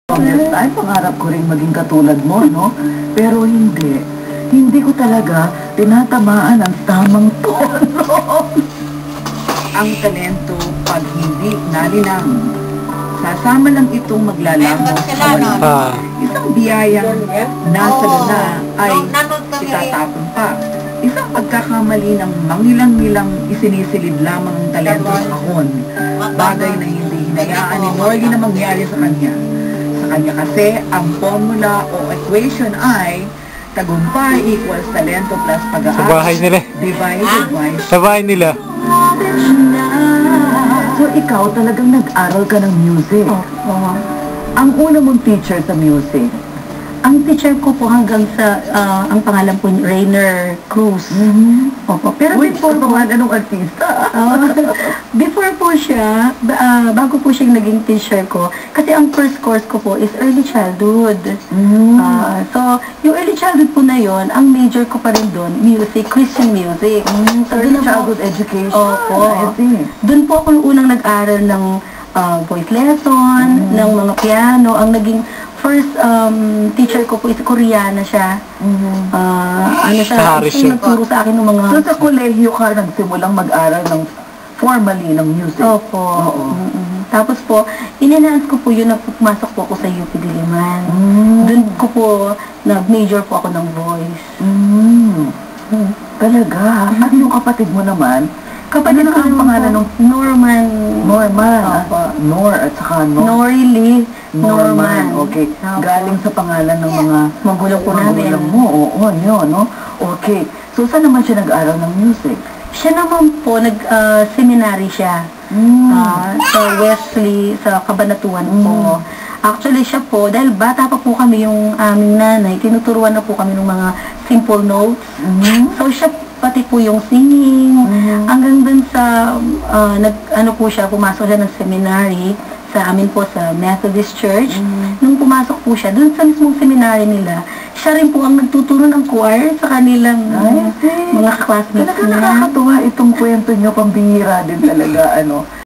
Yes, ay pangarap ko rin maging katulad mo, no? Pero hindi. Hindi ko talaga tinatamaan ang tamang tono. Ang talento pag hindi nalinang. Sasama lang itong maglalamang sa wala. Isang biyayang nasa luna ay itatapon pa. Isang pagkakamali ng mangilang-ngilang isinisilid lamang ang talento sa kahon. Bagay na hindi hinayaan ni Norgie na mangyari sa kanya. Sa kanya kasi, ang formula o equation ay tagumpay equals talento plus pag-aaral. Sa bahay nila. Divided by... Sa bahay nila. So, ikaw talagang nag-aral ka ng music. Ang una mong teacher sa music? Ang teacher ko po hanggang sa, ang pangalan po, Rainer Cruz. Opo. Pero before po, anong artista? before po siya, bago po siya naging teacher ko, kasi ang first course ko po is early childhood. So, yung early childhood po na yon, ang major ko pa rin doon, music, Christian music. So, Early childhood education. Opo. Doon po ako yung unang nag-aral ng voice lesson, ng mga piano. Ang naging first teacher ko po is Koreana siya. Ano siya, nagturo sa akin ng mga... So sa kolehiyo ka nagsimulang mag-aral ng formally ng music? Opo. Tapos po, in-enhance ko po yun na pumasok po ako sa UP Diliman. Doon ko po, nag-major po ako ng voice. Talaga? At yung kapatid mo naman, Kapatid ko ang pangalan ng Norman. Opo. Nor at saka Norily Norman. Okay. Galing sa pangalan ng mga magulang po namin. magulang mo. Oo, yun, no? Okay. So, saan naman siya nag-aral ng music? Siya naman po, nag-seminary siya. Sa Wesley, sa Cabanatuan po. Actually, siya po, dahil bata pa po kami yung aming nanay, tinuturuan na po kami ng mga simple notes. So, siya pati po yung singing, hanggang dun sa, ano po siya, pumasok siya ng seminary sa amin po sa Methodist Church. Nung pumasok po siya, dun sa mismong seminary nila, siya rin po ang nagtuturo ng choir sa kanilang mga classmates niya. Talaga nakakatuwa itong kwento niyo, pambihira din talaga, ano.